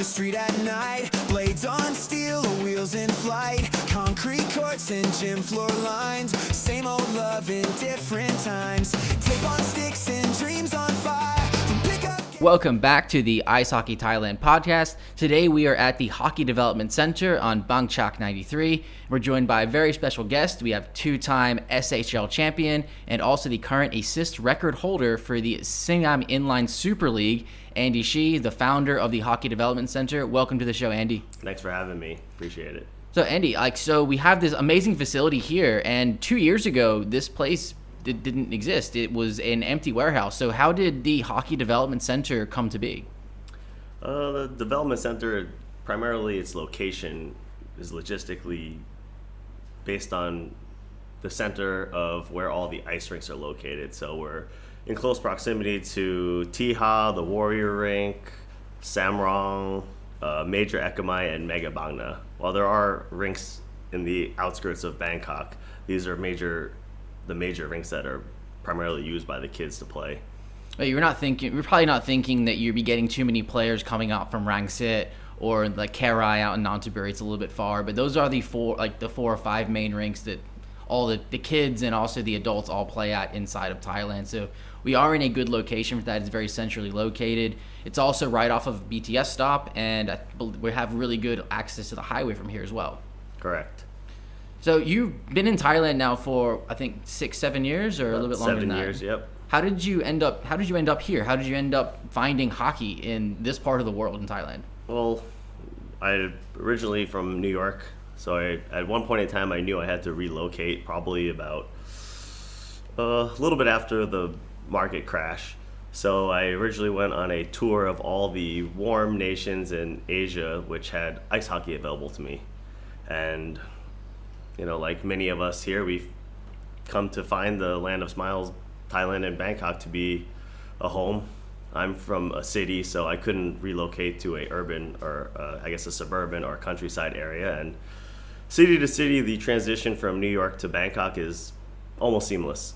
street at night. Blades on steel, wheels in flight. Concrete courts and gym floor lines. Same old love in different times. Tape on sticks and dreams on fire. Welcome back to the Ice Hockey Thailand Podcast. Today we are at the Hockey Development Center on Bang Chak 93. We're joined by a very special guest. We have two-time SHL champion and also the current assist record holder for the Singam Inline Super League, Andy Tse, the founder of the Hockey Development Center. Welcome to the show, Andy. Thanks for having me. Appreciate it. So Andy, so we have this amazing facility here, and 2 years ago this place didn't exist. It was an empty warehouse. So how did the Hockey Development Center come to be? The Development Center, primarily its location, is logistically based on the center of where all the ice rinks are located. So we're in close proximity to Tiha, the Warrior Rink, Samrong, Major Ekamai, and Mega Bangna. While there are rinks in the outskirts of Bangkok, these are the major rinks that are primarily used by the kids to play. You're probably not thinking that you'd be getting too many players coming out from Rangsit or like Karai out in Nonthaburi. It's a little bit far, but those are the four or five main rinks that all the kids and also the adults all play at inside of Thailand. So we are in a good location for that. It's very centrally located. It's also right off of a BTS stop, and we have really good access to the highway from here as well. Correct. So you've been in Thailand now for, I think, 6-7 years, or a little bit longer than that. 7 years, yep. How did you end up here? How did you end up finding hockey in this part of the world in Thailand? Well, I originally from New York, so at one point in time I knew I had to relocate, probably about a little bit after the market crash. So I originally went on a tour of all the warm nations in Asia which had ice hockey available to me. And like many of us here, we've come to find the land of smiles, Thailand and Bangkok, to be a home. I'm from a city, so I couldn't relocate to a urban or a suburban or countryside area. And city to city, the transition from New York to Bangkok is almost seamless.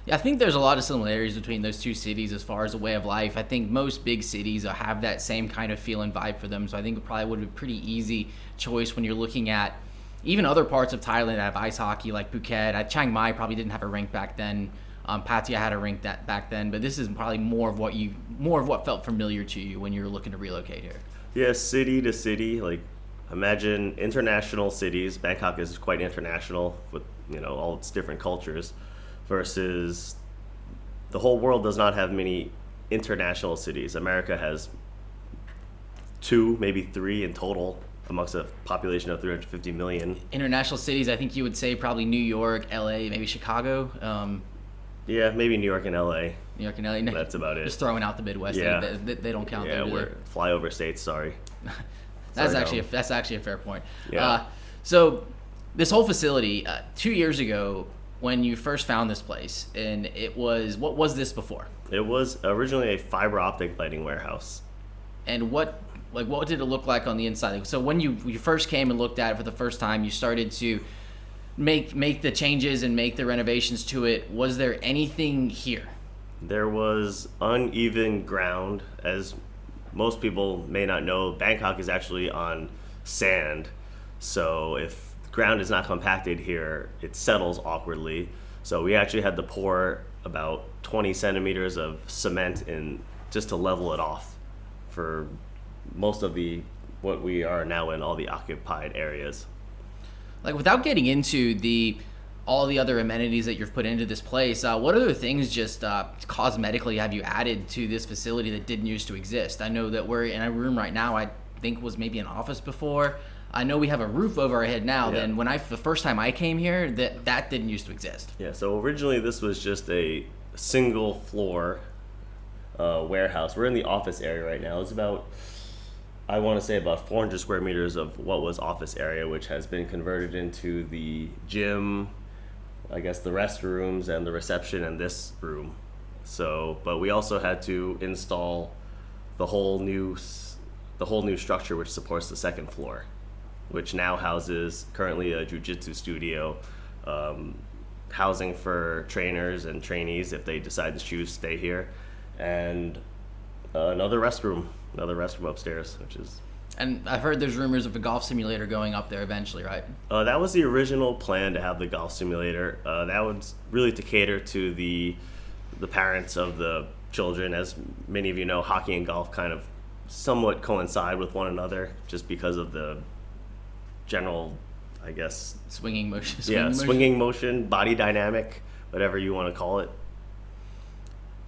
Yeah, I think there's a lot of similarities between those two cities as far as a way of life. I think most big cities have that same kind of feel and vibe for them. So I think it probably would be a pretty easy choice when you're looking at even other parts of Thailand that have ice hockey, like Phuket. Chiang Mai probably didn't have a rink back then. Pattaya had a rink back then, but this is probably more of what felt familiar to you when you were looking to relocate here. Yeah, city to city. Like, imagine international cities. Bangkok is quite international with all its different cultures, versus the whole world does not have many international cities. America has 2, maybe 3 in total, amongst a population of 350 million. International cities, I think you would say probably New York, LA, maybe Chicago. Yeah, maybe New York and LA. New York and LA. That's about it. Just throwing out the Midwest. Yeah. They don't count. Yeah, we're flyover states, sorry. That's actually a fair point. Yeah. So this whole facility, 2 years ago, when you first found this place, and what was this before? It was originally a fiber optic lighting warehouse. And what did it look like on the inside? So when you first came and looked at it for the first time, you started to make the changes and make the renovations to it. Was there anything here? There was uneven ground. As most people may not know, Bangkok is actually on sand. So if the ground is not compacted here, it settles awkwardly. So we actually had to pour about 20 centimeters of cement in just to level it off for most of what we are now in, all the occupied areas. Like, without getting into all the other amenities that you've put into this place, what other things just cosmetically have you added to this facility that didn't used to exist? I know that we're in a room right now I think was maybe an office before. I know we have a roof over our head now. Yeah. Then the first time I came here, that didn't used to exist. Yeah, so originally this was just a single floor warehouse. We're in the office area right now. It's about 400 square meters of what was office area, which has been converted into the gym, the restrooms and the reception and this room. So, but we also had to install the whole new structure which supports the second floor, which now houses currently a jiu-jitsu studio, housing for trainers and trainees if they decide to choose to stay here, and another restroom upstairs, which is And I've heard there's rumors of a golf simulator going up there eventually, right? That was the original plan, to have the golf simulator. That was really to cater to the parents of the children. As many of you know, hockey and golf kind of somewhat coincide with one another just because of the general, I guess, Swinging motion. swinging motion, body dynamic, whatever you want to call it.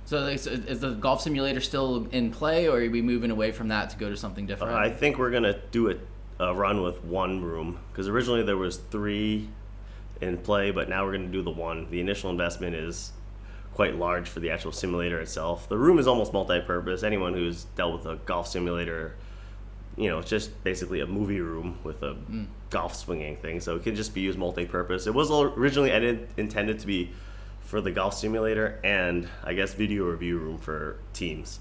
So is the golf simulator still in play, or are we moving away from that to go to something different? I think we're going to do a run with one room, because originally there was 3 in play, but now we're going to do the one. The initial investment is quite large for the actual simulator itself. The room is almost multi-purpose. Anyone who's dealt with a golf simulator, it's just basically a movie room with a golf swinging thing, so it can just be used multi-purpose. It was originally intended to be for the golf simulator and, I guess, video review room for teams.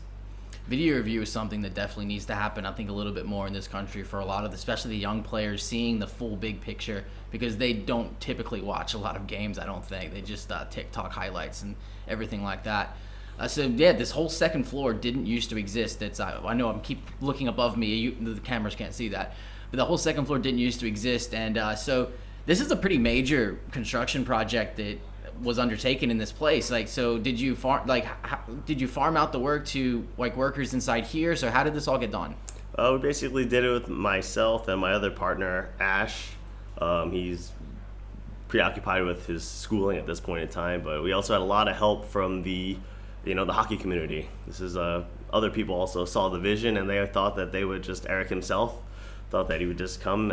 Video review is something that definitely needs to happen, I think, a little bit more in this country for a lot of, especially the young players, seeing the full big picture, because they don't typically watch a lot of games, I don't think. They just TikTok highlights and everything like that. This whole second floor didn't used to exist. I know I'm keep looking above me. The cameras can't see that. But the whole second floor didn't used to exist. And so this is a pretty major construction project that was undertaken in this place. Did you farm out the work to workers inside here? So how did this all get done? We basically did it with myself and my other partner, Ash. He's preoccupied with his schooling at this point in time, but we also had a lot of help from the hockey community. This is other people also saw the vision, and they thought that they would just, Eric himself thought that he would just come,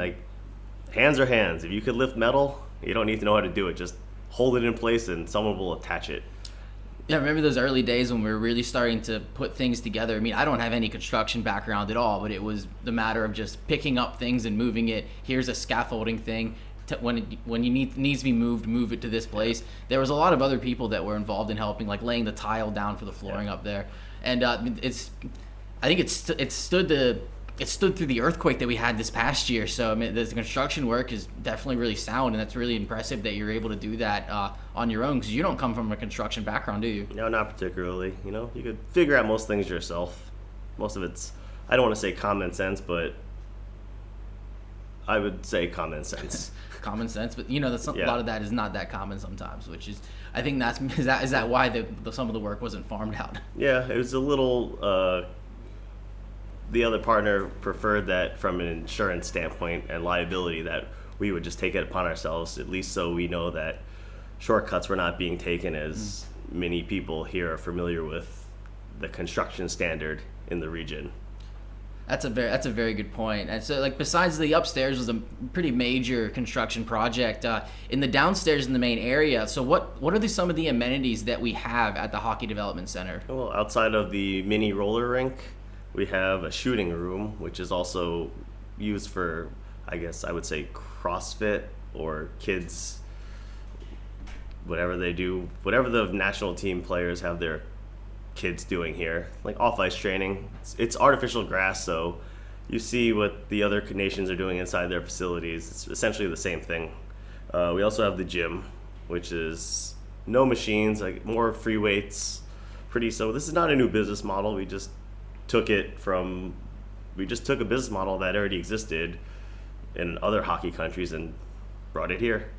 hands are hands. If you could lift metal, you don't need to know how to do it. Just hold it in place and someone will attach it. Yeah, I remember those early days when we were really starting to put things together. I mean, I don't have any construction background at all, but it was the matter of just picking up things and moving it. Here's a scaffolding thing. When you needs to be moved, move it to this place. There was a lot of other people that were involved in helping, like laying the tile down for the flooring up there. And I think it stood through the earthquake that we had this past year. So I mean, the construction work is definitely really sound, and that's really impressive that you're able to do that on your own, because you don't come from a construction background, do you? No, not particularly. You could figure out most things yourself. Most of it's, I don't want to say common sense, but I would say common sense. Common sense, but a lot of that is not that common sometimes, which is, I think is that why some of the work wasn't farmed out? Yeah, it was a little. The other partner preferred that from an insurance standpoint and liability, that we would just take it upon ourselves, at least so we know that shortcuts were not being taken, as many people here are familiar with the construction standard in the region. That's a very good point. And so, besides the upstairs was a pretty major construction project, in the downstairs in the main area. So what are some of the amenities that we have at the Hockey Development Center? Well, outside of the mini roller rink, we have a shooting room, which is also used for, I guess I would say, CrossFit or kids, whatever they do, whatever the national team players have their kids doing here, like off-ice training. It's artificial grass, so you see what the other nations are doing inside their facilities. It's essentially the same thing. We also have the gym, which is no machines, more free weights. So this is not a new business model. We just took a business model that already existed in other hockey countries and brought it here.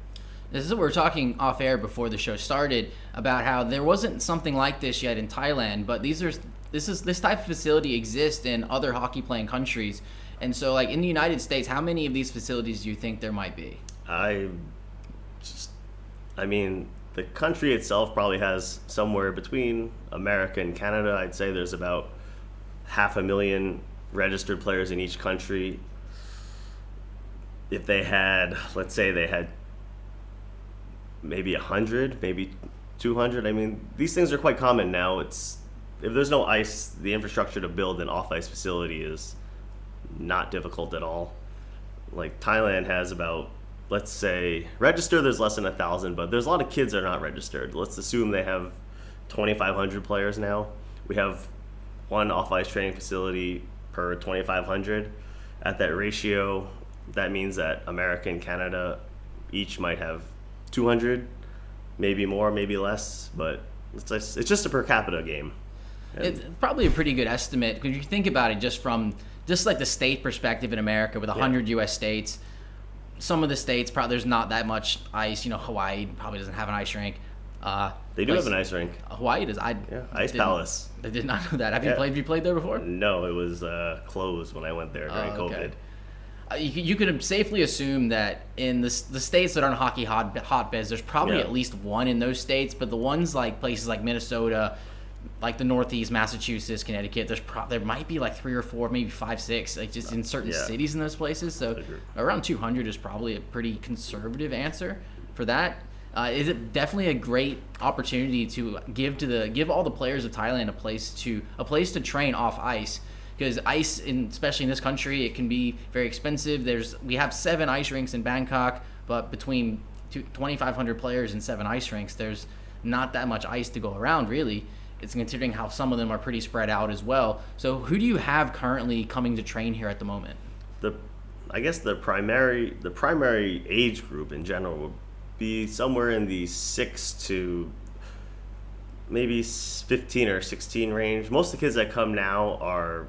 This is what we were talking off air before the show started, about how there wasn't something like this yet in Thailand, but this type of facility exists in other hockey playing countries. And so, in the United States, how many of these facilities do you think there might be? The country itself probably has somewhere between America and Canada. I'd say there's about 500,000 registered players in each country. If they had, let's say they had maybe 100, maybe 200. These things are quite common now. If there's no ice, the infrastructure to build an off-ice facility is not difficult at all. Thailand has about, let's say, registered, there's less than 1,000, but there's a lot of kids that are not registered. Let's assume they have 2,500 players now. We have one off-ice training facility per 2,500. At that ratio, that means that America and Canada each might have 200, maybe more, maybe less, but it's just a per capita game. It's probably a pretty good estimate, because you think about it just from just like the state perspective in America with 100 U.S. states. Some of the states, probably there's not that much ice. Hawaii probably doesn't have an ice rink. They do have an ice rink. Hawaii does. Ice Palace. I did not know that. Have you played there before? No, it was closed when I went there during COVID. You could safely assume that in the states that aren't hockey hotbeds, there's probably at least one in those states. But the ones like places like Minnesota, like the Northeast, Massachusetts, Connecticut, there might be like 3 or 4, maybe 5, 6, like just in certain cities in those places. So around 200 is probably a pretty conservative answer for that. Is it definitely a great opportunity to give all the players of Thailand a place to train off ice? Because ice, especially in this country, it can be very expensive. We have 7 ice rinks in Bangkok, but between 2,500 players and 7 ice rinks, there's not that much ice to go around, really. It's considering how some of them are pretty spread out as well. So who do you have currently coming to train here at the moment? I guess the primary age group in general would be somewhere in the 6 to maybe 15 or 16 range. Most of the kids that come now are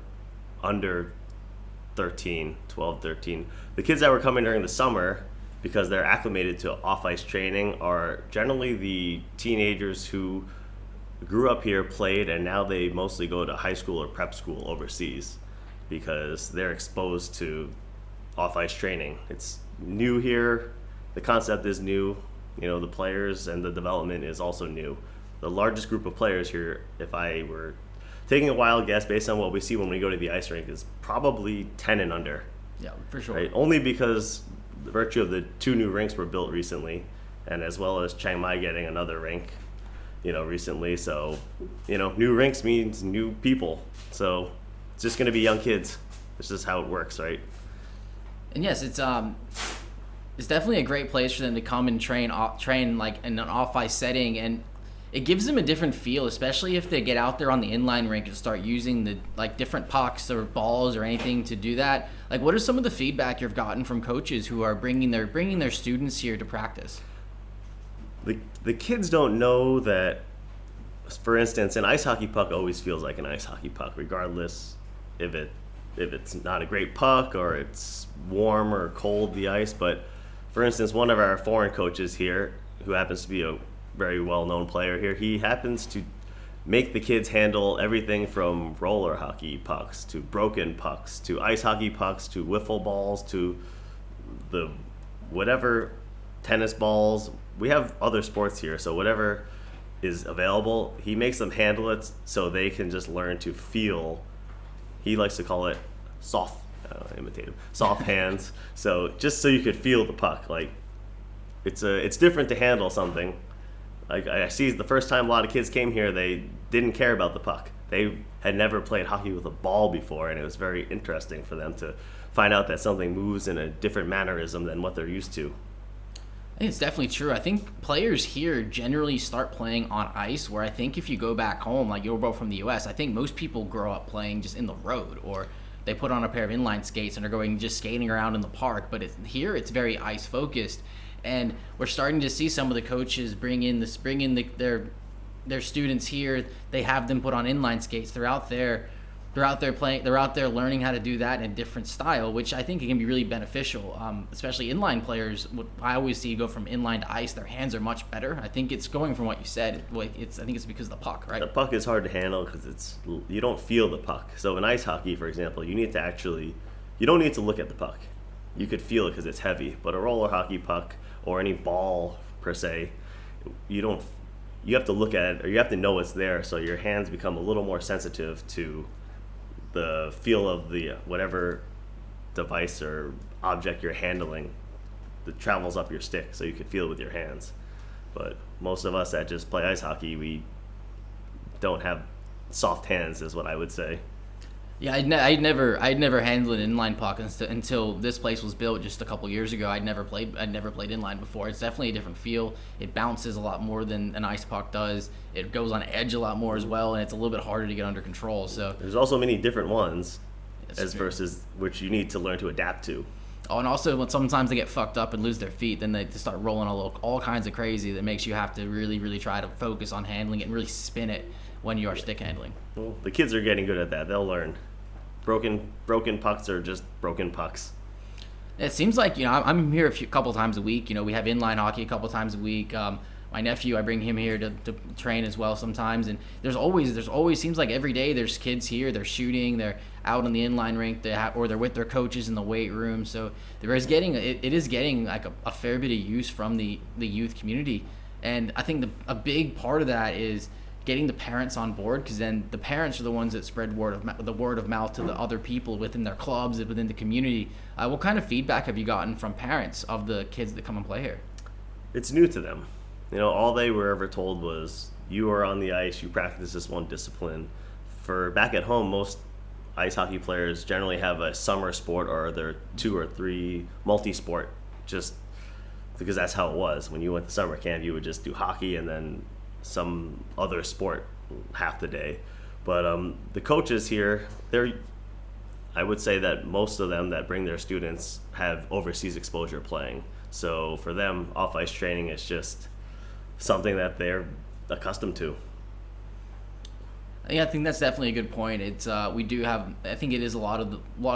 under 13, 12, 13. The kids that were coming during the summer, because they're acclimated to off-ice training, are generally the teenagers who grew up here, played, and now they mostly go to high school or prep school overseas because they're exposed to off-ice training. It's new here. The concept is new. The players and the development is also new. The largest group of players here, if I were taking a wild guess based on what we see when we go to the ice rink, is probably 10 and under. Yeah, for sure. Right? Only because the virtue of the 2 new rinks were built recently, and as well as Chiang Mai getting another rink, recently. So, new rinks means new people. So it's just going to be young kids. It's just how it works, right? And yes, it's definitely a great place for them to come and train like in an off-ice setting, and it gives them a different feel, especially if they get out there on the inline rink and start using the different pucks or balls or anything to do that. Like, what are some of the feedback you've gotten from coaches who are bringing their students here to practice? The kids don't know that, for instance, an ice hockey puck always feels like an ice hockey puck, regardless if it's not a great puck or it's warm or cold, the ice. But for instance, one of our foreign coaches here, who happens to be a very well-known player here, he happens to make the kids handle everything from roller hockey pucks to broken pucks to ice hockey pucks to wiffle balls to the whatever, tennis balls. We have other sports here, so whatever is available, he makes them handle it so they can just learn to feel. He likes to call it soft, imitate him, soft hands. So just so you could feel the puck, like it's different to handle something. Like, I see the first time a lot of kids came here, they didn't care about the puck. They had never played hockey with a ball before, and it was very interesting for them to find out that something moves in a different mannerism than what they're used to. I think it's definitely true. I think players here generally start playing on ice, where I think if you go back home, like you're both from the U.S., I think most people grow up playing just in the road, or they put on a pair of inline skates and are going just skating around in the park. But here it's very ice focused. And we're starting to see some of the coaches bring in their students here. They have them put on inline skates. They're out there playing. They're out there learning how to do that in a different style, which I think it can be really beneficial. Especially inline players. What I always see go from inline to ice. Their hands are much better. I think it's going from what you said. I think it's because of the puck, right? The puck is hard to handle because you don't feel the puck. So in ice hockey, for example, you don't need to look at the puck. You could feel it because it's heavy. But a roller hockey puck, or any ball per se, you have to look at it, or you have to know it's there, so your hands become a little more sensitive to the feel of the whatever device or object you're handling that travels up your stick, so you can feel it with your hands. But most of us that just play ice hockey, we don't have soft hands, is what I would say. Yeah, I'd never handled an inline puck until this place was built just a couple years ago. I'd never played inline before. It's definitely a different feel. It bounces a lot more than an ice puck does. It goes on edge a lot more as well, and it's a little bit harder to get under control. So there's also many different ones, versus which you need to learn to adapt to. Oh, and also when sometimes they get fucked up and lose their feet, then they just start rolling all kinds of crazy that makes you have to really, really try to focus on handling it and really spin it when you are stick handling. Well, the kids are getting good at that. They'll learn. broken pucks are just broken pucks. It seems like, I'm here couple times a week. We have inline hockey a couple times a week. My nephew, I bring him here to train as well sometimes, and there's always seems like every day there's kids here. They're shooting, they're out on the inline rink, or they're with their coaches in the weight room. So it is getting like a fair bit of use from the youth community, and I think a big part of that is getting the parents on board, because then the parents are the ones that spread word of mouth to the other people within their clubs, within the community. What kind of feedback have you gotten from parents of the kids that come and play here? It's new to them. All they were ever told was, you are on the ice, you practice this one discipline. For back at home, most ice hockey players generally have a summer sport, or they're 2 or 3 multi-sport, just because that's how it was. When you went to summer camp, you would just do hockey and then some other sport half the day. But the coaches here, I would say that most of them that bring their students have overseas exposure playing. So for them, off-ice training is just something that they're accustomed to. Yeah, I think that's definitely a good point. It's we do have. I think it is a lot of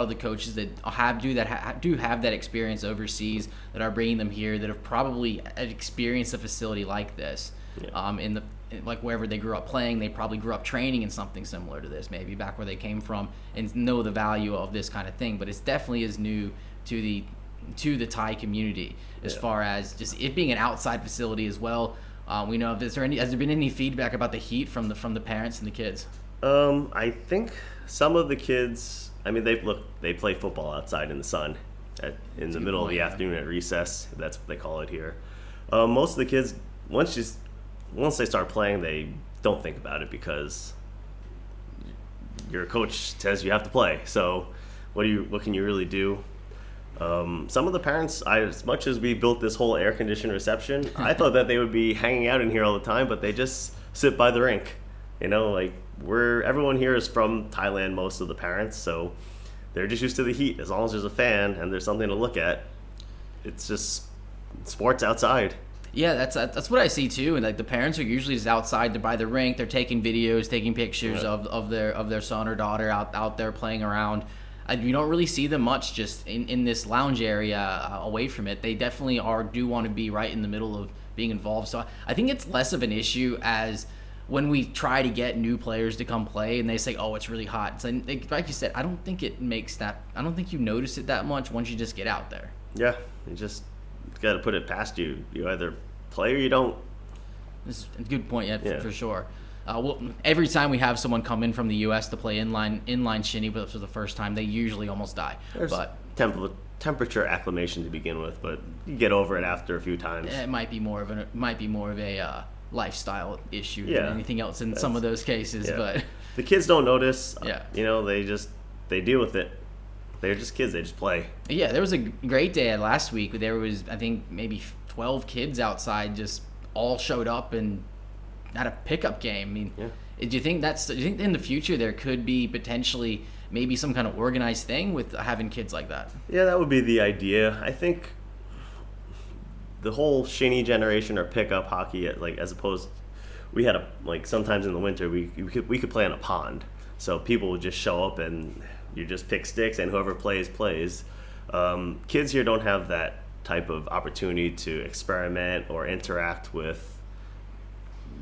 the coaches that do have that experience overseas, that are bringing them here, that have probably experienced a facility like this. Yeah. Like wherever they grew up playing, they probably grew up training in something similar to this, maybe back where they came from, and know the value of this kind of thing. But it definitely is new to the Thai community, as far as just it being an outside facility as well. We know, has there been any feedback about the heat from the parents and the kids? I think some of the kids, they play football outside in the sun in the middle of the afternoon at recess. That's what they call it here. Most of the kids, once they start playing, they don't think about it, because your coach says you have to play. So what can you really do? Some of the parents, as much as we built this whole air-conditioned reception, I thought that they would be hanging out in here all the time, but they just sit by the rink. Everyone here is from Thailand, most of the parents, so they're just used to the heat. As long as there's a fan and there's something to look at, it's just sports outside. Yeah, that's what I see too. And like the parents are usually just outside by the rink. They're taking videos, taking pictures of their son or daughter out there playing around. You don't really see them much just in this lounge area away from it. They definitely do want to be right in the middle of being involved. So I think it's less of an issue as when we try to get new players to come play and they say, oh, it's really hot. So like you said, I don't think you notice it that much once you just get out there. Yeah, you just got to put it past you. You either play or you don't. This is a good point, for sure. Every time we have someone come in from the U.S. to play inline shinny, but for the first time, they usually almost die. There's temperature acclimation to begin with, but you get over it after a few times. It might be more of a lifestyle issue than anything else in some of those cases. Yeah. But the kids don't notice. Yeah. They deal with it. They're just kids. They just play. Yeah, there was a great day last week. There was, I think, maybe 12 kids outside, just all showed up and at a pickup game. Do you think in the future there could be potentially maybe some kind of organized thing with having kids like that? Yeah, that would be the idea. I think the whole shinny generation or pickup hockey, as opposed, we had sometimes in the winter we could play on a pond, so people would just show up and you just pick sticks and whoever plays. Kids here don't have that type of opportunity to experiment or interact with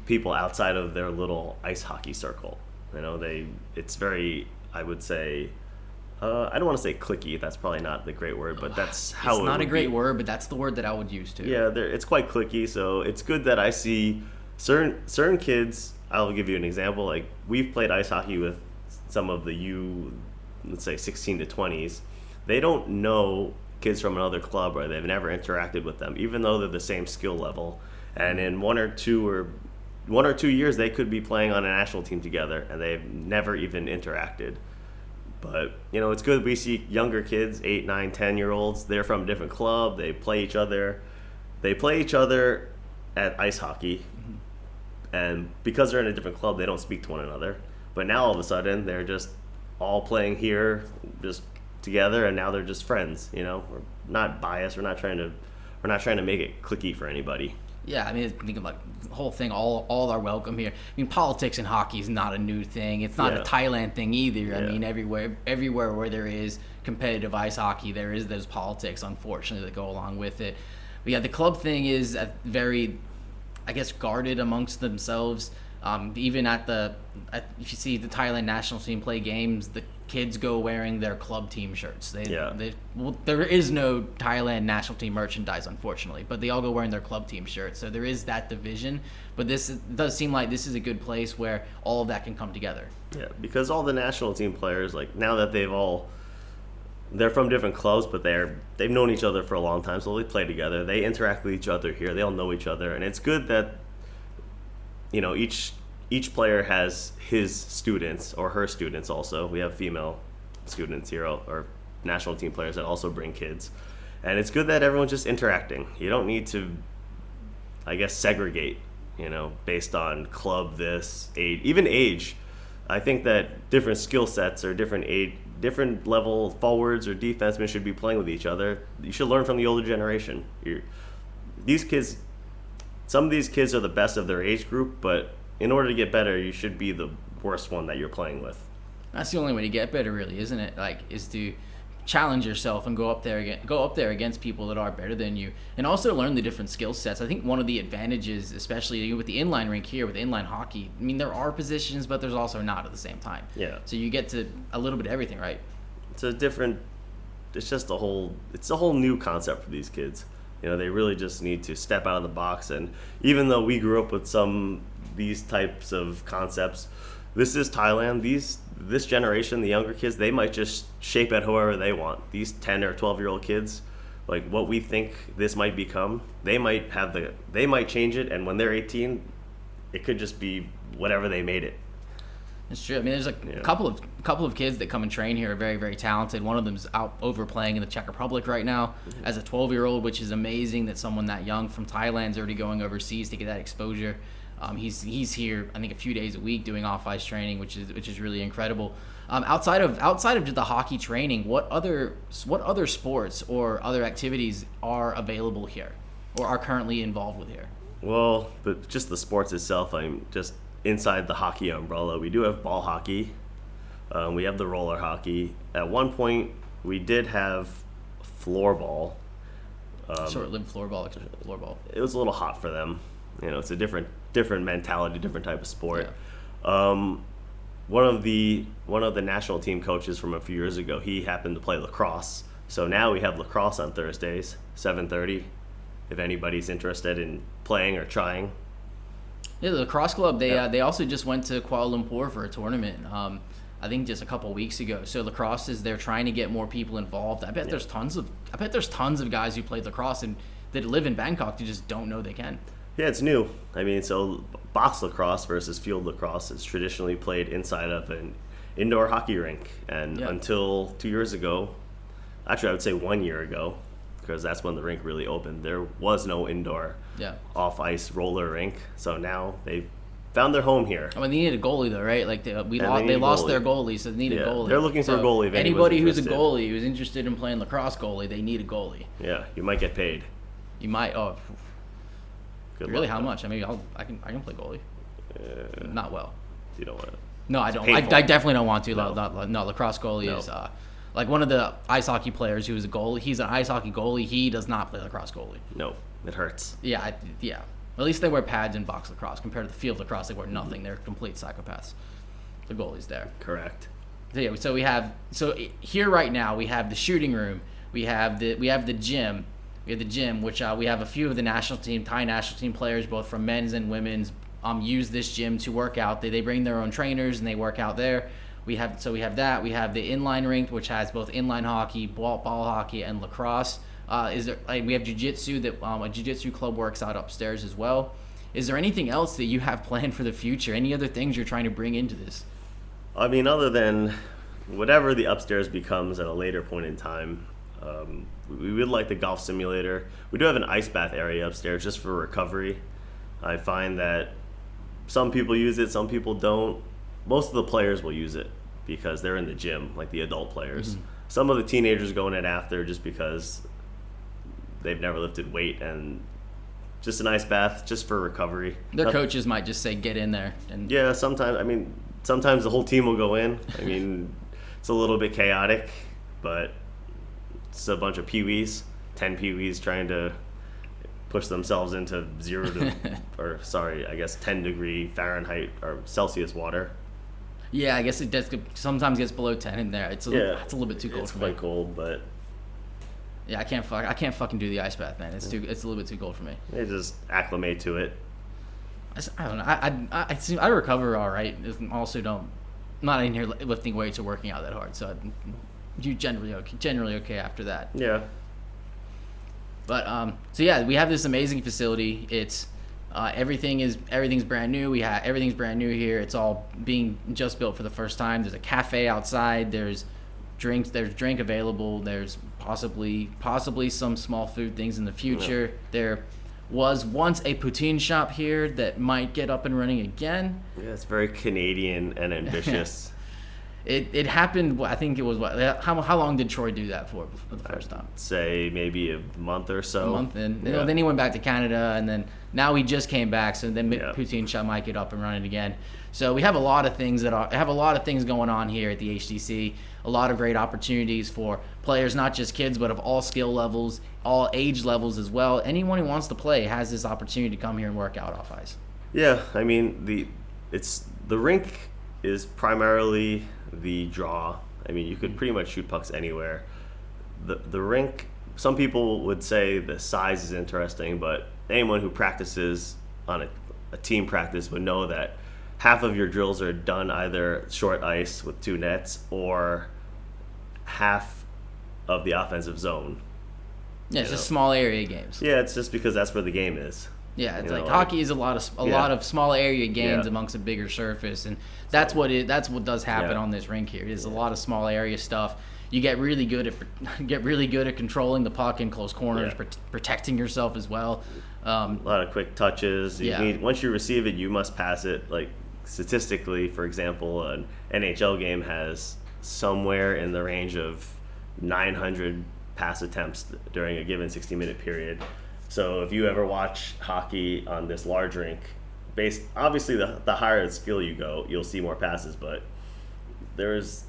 people outside of their little ice hockey circle. It's very, I would say, I don't want to say cliquey. That's probably not the great word, but that's how it's not a great word, but that's the word that I would use too. Yeah, it's quite cliquey. So it's good that I see certain kids. I'll give you an example. We've played ice hockey with some of the let's say 16 to 20s. They don't know kids from another club, or they've never interacted with them, even though they're the same skill level. And in one or two years, they could be playing on a national team together, and they've never even interacted. But, it's good. We see younger kids, 8, 9, 10-year-olds. They're from a different club. They play each other. They play each other at ice hockey. And because they're in a different club, they don't speak to one another. But now all of a sudden, they're just all playing here, just together, and now they're just friends. We're not biased. We're not trying to make it cliquey for anybody. Yeah, I mean, think about the whole thing. All are welcome here. I mean, politics in hockey is not a new thing. It's not a Thailand thing either. I mean, everywhere where there is competitive ice hockey, there's politics, unfortunately, that go along with it. But yeah, the club thing is very, I guess, guarded amongst themselves. Even if you see the Thailand national team play games, the kids go wearing their club team shirts. There is no Thailand national team merchandise, unfortunately, but they all go wearing their club team shirts. So there is that division, but does seem like this is a good place where all of that can come together. Yeah, because all the national team players, like now that they're from different clubs, but they've known each other for a long time, so they play together. They interact with each other here. They all know each other, and it's good that each player has his students or her students also. We have female students here or national team players that also bring kids. And it's good that everyone's just interacting. You don't need to, I guess, segregate, based on club, this, age, even age. I think that different skill sets or different level forwards or defensemen should be playing with each other. You should learn from the older generation. Some of these kids are the best of their age group, but in order to get better, you should be the worst one that you're playing with. That's the only way to get better, really, isn't it? Is to challenge yourself and go up there against people that are better than you, and also learn the different skill sets. I think one of the advantages, especially with the inline rink here, with inline hockey, I mean, there are positions, but there's also not at the same time. Yeah. So you get to a little bit of everything, right? It's a whole new concept for these kids. They really just need to step out of the box. And even though we grew up with these types of concepts, this is Thailand. This generation, the younger kids, they might just shape it however they want. These 10 or 12-year-old kids, like what we think this might become, they might change it, and when they're 18, it could just be whatever they made it. It's true. I mean, there's a couple of kids that come and train here are very, very talented. One of them's out overplaying in the Czech Republic right now as a 12-year-old, which is amazing that someone that young from Thailand's already going overseas to get that exposure. He's here, I think, a few days a week doing off-ice training, which is really incredible. Outside of just the hockey training, what other sports or other activities are available here or are currently involved with here? Well, but just the sports itself, I'm just inside the hockey umbrella. We do have ball hockey. We have the roller hockey. At one point, we did have floorball. Short-lived floorball. It was a little hot for them. It's a different mentality, different type of sport. Yeah. One of the national team coaches from a few years ago, he happened to play lacrosse. So now we have lacrosse on Thursdays, 7:30. If anybody's interested in playing or trying. Yeah, the lacrosse club, they also just went to Kuala Lumpur for a tournament, I think just a couple of weeks ago. So lacrosse they're trying to get more people involved. I bet there's tons of guys who played lacrosse and that live in Bangkok who just don't know they can. Yeah, it's new. I mean, so box lacrosse versus field lacrosse is traditionally played inside of an indoor hockey rink. And until 2 years ago, actually I would say 1 year ago, because that's when the rink really opened, there was no indoor off-ice roller rink. So now they've found their home here. I mean, they need a goalie though, right? Like they lost their goalie, so they need a goalie. They're looking for a goalie. If anybody who's a goalie who's interested in playing lacrosse goalie, they need a goalie. Yeah, you might get paid. You might. Oh, good really? luck, How though. much? I mean, I can play goalie. Not well. You don't want to. No, I don't. Painful. I definitely don't want to. No. Lacrosse goalie is No. like one of the ice hockey players who is a goalie. He's an ice hockey goalie. He does not play lacrosse goalie. No, it hurts. Yeah. At least they wear pads in box lacrosse. Compared to the field lacrosse, they wear nothing. They're complete psychopaths. The goalie's there. Correct. So here right now we have the shooting room. We have the gym. Which we have a few of the Thai national team players, both from men's and women's, use this gym to work out. They bring their own trainers and they work out there. We have that. We have the inline rink, which has both inline hockey, ball hockey, and lacrosse. We have jiu-jitsu that a jiu-jitsu club works out upstairs as well. Is there anything else that you have planned for the future? Any other things you're trying to bring into this? I mean, other than whatever the upstairs becomes at a later point in time, we would like the golf simulator. We do have an ice bath area upstairs just for recovery. I find that some people use it, some people don't. Most of the players will use it because they're in the gym, like the adult players. Mm-hmm. Some of the teenagers go in it after just because they've never lifted weight and just an ice bath, just for recovery. Their coaches might just say, get in there. And Yeah, sometimes the whole team will go in. I mean, it's a little bit chaotic, but it's a bunch of peewees, 10 peewees trying to push themselves into 10-degree Fahrenheit or Celsius water. Yeah, I guess it does sometimes gets below 10 in there. It's a little bit too cold for me. It's quite cold, but yeah, I can't fucking do the ice bath, man. It's a little bit too cold for me. they just acclimate to it. I don't know. I recover all right. Also, I'm not in here lifting weights or working out that hard, so you generally okay after that. Yeah. But so yeah, we have this amazing facility. It's everything's brand new. Everything's brand new here. It's all being just built for the first time. There's a cafe outside. There's drink available. There's possibly some small food things in the future. Yeah. There was once a poutine shop here that might get up and running again. Yeah, it's very Canadian and ambitious. It happened. I think it was how long did Troy do that for the first time? I'd say maybe a month or so. A month, and then he went back to Canada, and then now he just came back. So then poutine shop might get up and running again. So we have a lot of things going on here at the HTC. A lot of great opportunities for players, not just kids, but of all skill levels, all age levels as well. Anyone who wants to play has this opportunity to come here and work out off ice. Yeah, I mean the rink is primarily the draw. I mean, you could pretty much shoot pucks anywhere. The rink, some people would say the size is interesting, but anyone who practices on a team practice would know that half of your drills are done either short ice with 2 nets or half of the offensive zone. Yeah, it's just small area games. Yeah, it's just because that's where the game is. Yeah, it's like hockey is a lot of small area games amongst a bigger surface, and that's what does happen on this rink here. It's a lot of small area stuff. You get really good at controlling the puck in close corners, protecting yourself as well. A lot of quick touches. Once you receive it, you must pass it. Like statistically, for example, an NHL game has somewhere in the range of 900 pass attempts during a given 60-minute period. So if you ever watch hockey on this large rink, obviously the higher the skill you go, you'll see more passes, but it's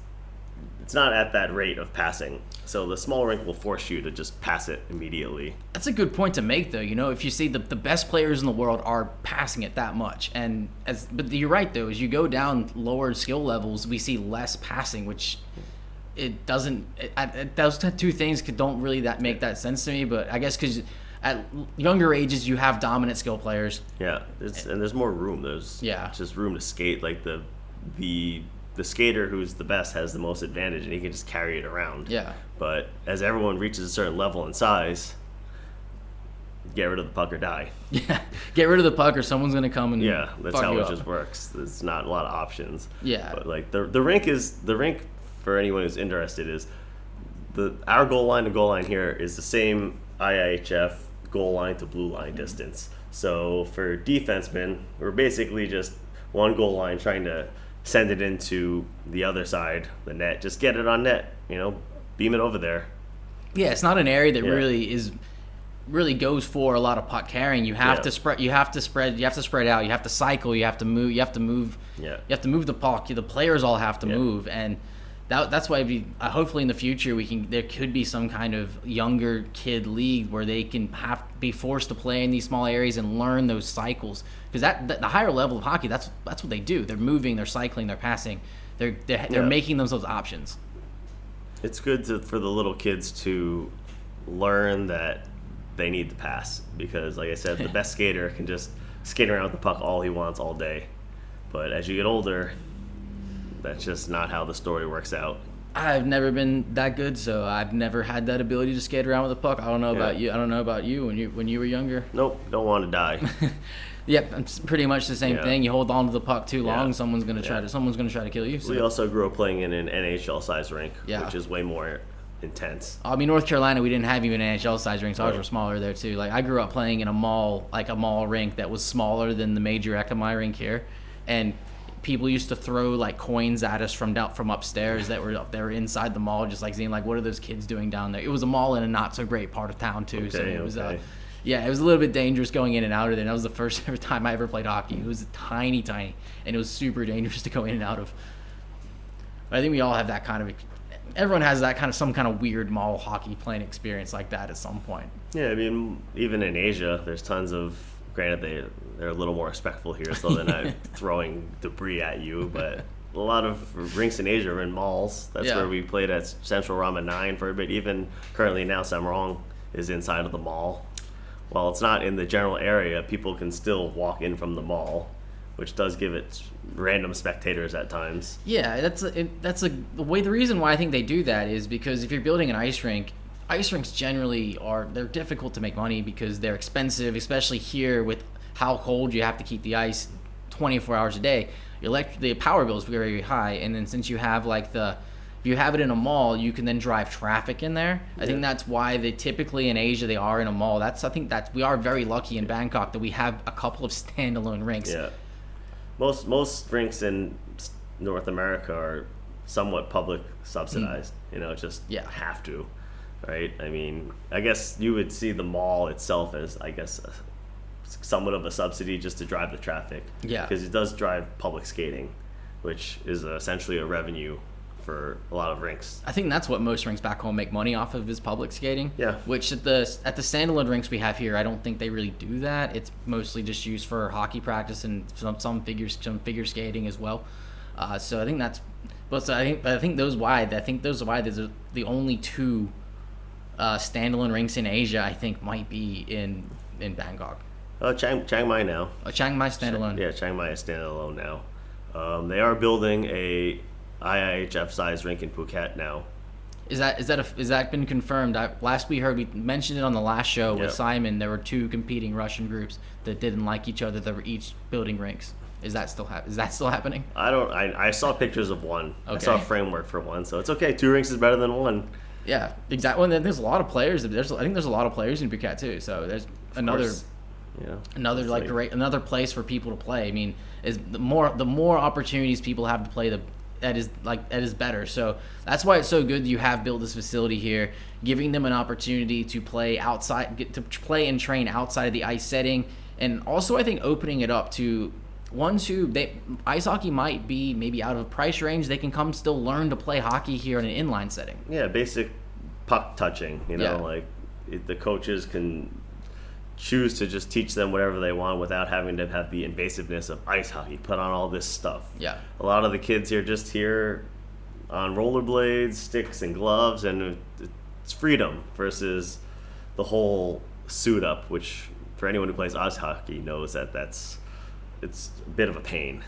not at that rate of passing. So the small rink will force you to just pass it immediately. That's a good point to make, though. If you see the best players in the world are passing it that much, but you're right though. As you go down lower skill levels, we see less passing, which it doesn't. Those two things don't really make that sense to me. But I guess because at younger ages you have dominant skill players. Yeah, there's more room. There's just room to skate. Like the skater who's the best has the most advantage, and he can just carry it around. Yeah. But as everyone reaches a certain level and size, get rid of the puck or die. Yeah. Get rid of the puck or someone's gonna come and that's how it just works. There's not a lot of options. Yeah. But like the rink for anyone who's interested is our goal line to goal line here is the same IIHF goal line to blue line distance. So for defensemen, we're basically just one goal line trying to send it into the other side, the net. Just get it on net, beam it over there. Yeah, it's not an area that really goes for a lot of puck carrying. You have to spread out, you have to cycle, you have to move the puck. The players all have to move, and that's why hopefully in the future there could be some kind of younger kid league where they can be forced to play in these small areas and learn those cycles, because the higher level of hockey, that's what they do. They're moving, they're cycling, they're passing, they're making themselves options. It's good for the little kids to learn that they need to pass, because like I said, the best skater can just skate around with the puck all he wants all day, but as you get older, that's just not how the story works out. I've never been that good, so I've never had that ability to skate around with a puck. I don't know about you. I don't know about you when you were younger. Nope, don't want to die. Yep, it's pretty much the same thing. You hold on to the puck too long, someone's gonna try to kill you. So. We also grew up playing in an NHL size rink, which is way more intense. I mean, North Carolina, we didn't have even an NHL size rink, so ours were smaller there too. Like I grew up playing in a mall rink that was smaller than the major Ekamai rink here, and people used to throw like coins at us from upstairs that were up there inside the mall, just like seeing like, what are those kids doing down there? It was a mall in a not so great part of town too, so it was Yeah, it was a little bit dangerous going in and out of there. That was the first ever time I ever played hockey. It was tiny, and it was super dangerous to go in and out of. But I think we all have that kind of. Everyone has that kind of some kind of weird mall hockey playing experience like that at some point. Yeah, I mean, even in Asia, there's tons of. Granted, they're a little more respectful here, so they're not throwing debris at you. But a lot of rinks in Asia are in malls. That's where we played at Central Ramen 9 for a bit. Even currently now, Samrong is inside of the mall. While it's not in the general area, people can still walk in from the mall, which does give it random spectators at times. Yeah, the reason why I think they do that is because if you're building an ice rinks generally they're difficult to make money because they're expensive, especially here with how cold you have to keep the ice 24 hours a day. The power bill is very, very high, and then since you have if you have it in a mall, you can then drive traffic in there. I think that's why they typically in Asia they are in a mall. I think we are very lucky in Bangkok that we have a couple of standalone rinks. Yeah, most rinks in North America are somewhat public subsidized. Just have to. Right? I mean, I guess you would see the mall itself as, somewhat of a subsidy just to drive the traffic. Yeah. Because it does drive public skating, which is essentially a revenue for a lot of rinks. I think that's what most rinks back home make money off of is public skating. Yeah. Which at the standalone rinks we have here, I don't think they really do that. It's mostly just used for hockey practice and some figure skating as well. So I think that's. But I think those are why there's the only two. Standalone rinks in Asia, I think, might be in Bangkok. Chiang Mai now. Chiang Mai standalone. Chiang Mai is standalone now. They are building a IIHF size rink in Phuket now. Is that been confirmed? Last we heard, we mentioned it on the last show with Simon. There were two competing Russian groups that didn't like each other. That were each building rinks. Is that still happening? I saw pictures of one. Okay. I saw a framework for one, so it's okay. 2 rinks is better than 1. Yeah, exactly. And then there's a lot of players. I think there's a lot of players in Phuket too. So there's another place for people to play. I mean, the more opportunities people have to play, that is better. So that's why it's so good that you have built this facility here, giving them an opportunity to play outside, to play and train outside of the ice setting, and also I think opening it up to ones who ice hockey might be maybe out of price range. They can come still learn to play hockey here in an inline setting. Yeah, basic puck touching. The coaches can choose to just teach them whatever they want without having to have the invasiveness of ice hockey, put on all this stuff. Yeah. A lot of the kids here just here on rollerblades, sticks, and gloves, and it's freedom versus the whole suit up, which for anyone who plays ice hockey knows it's a bit of a pain,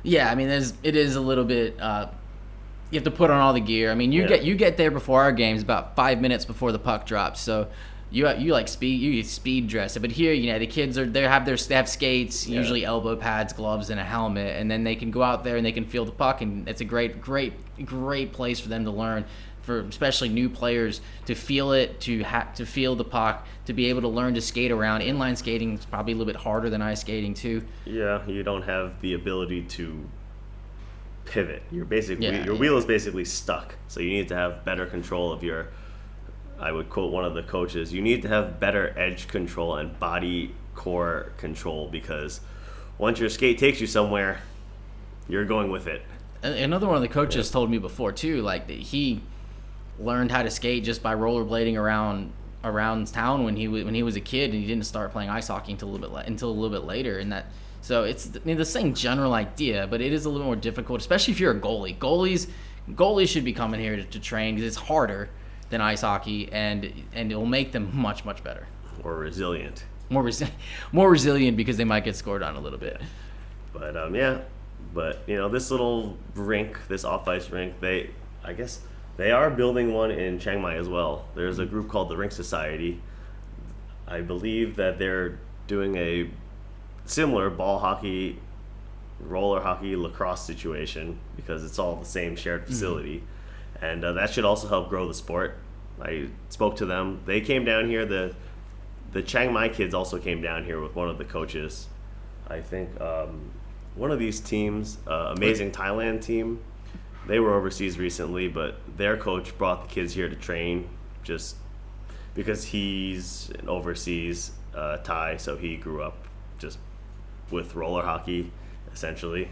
Yeah, I mean, it is a little bit. You have to put on all the gear. I mean, you get there before our games about 5 minutes before the puck drops, so you speed dress it. But here, the kids they have skates, usually elbow pads, gloves, and a helmet, and then they can go out there and they can feel the puck, and it's a great place for them to learn. For especially new players to feel it, to feel the puck, to be able to learn to skate around. Inline skating is probably a little bit harder than ice skating too. Yeah, you don't have the ability to pivot. Your wheel is basically stuck. So you need to have better control of your. I would quote one of the coaches. You need to have better edge control and body core control, because once your skate takes you somewhere, you're going with it. Another one of the coaches told me before too, like that he learned how to skate just by rollerblading around town when he was a kid, and he didn't start playing ice hockey until a little bit later. And that, so it's the same general idea, but it is a little more difficult, especially if you're a goalie. Goalies should be coming here to train because it's harder than ice hockey, and it will make them much better. More resilient. More resilient because they might get scored on a little bit. But But this little rink, this off-ice rink, they are building one in Chiang Mai as well. There's a group called the Rink Society. I believe that they're doing a similar ball hockey, roller hockey, lacrosse situation, because it's all the same shared facility. And that should also help grow the sport. I spoke to them. They came down here. The Chiang Mai kids also came down here with one of the coaches. I think one of these teams, Amazing Thailand team, they were overseas recently, but their coach brought the kids here to train, just because he's an overseas Thai, so he grew up just with roller hockey, essentially.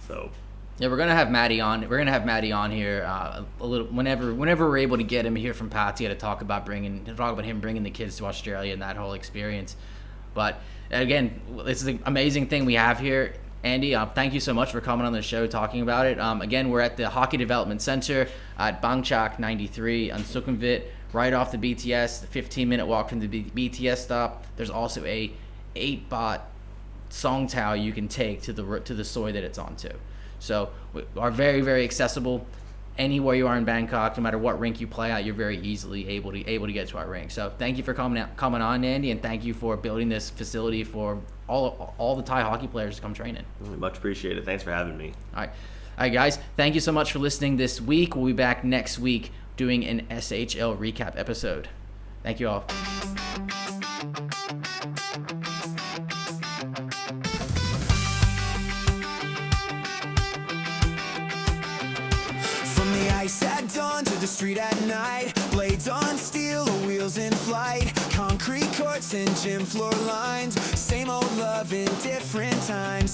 So yeah, we're gonna have Maddie on. We're gonna have Maddie on here a little whenever we're able to get him here from Pattaya to talk about him bringing the kids to Australia and that whole experience. But again, this is an amazing thing we have here. Andy, thank you so much for coming on the show talking about it. Again, we're at the Hockey Development Center at Bangchak 93 on Sukhumvit, right off the BTS, the 15-minute walk from the BTS stop. There's also a 8-baht song towel you can take to the soy that it's onto. So we are very, very accessible. Anywhere you are in Bangkok, no matter what rink you play at, you're very easily able to get to our rink. So thank you for coming on, Andy, and thank you for building this facility for all the Thai hockey players to come train in. Much appreciated. Thanks for having me. All right, guys. Thank you so much for listening this week. We'll be back next week doing an SHL recap episode. Thank you all. Ice at dawn to the street at night, blades on steel, wheels in flight, concrete courts and gym floor lines, same old love in different times.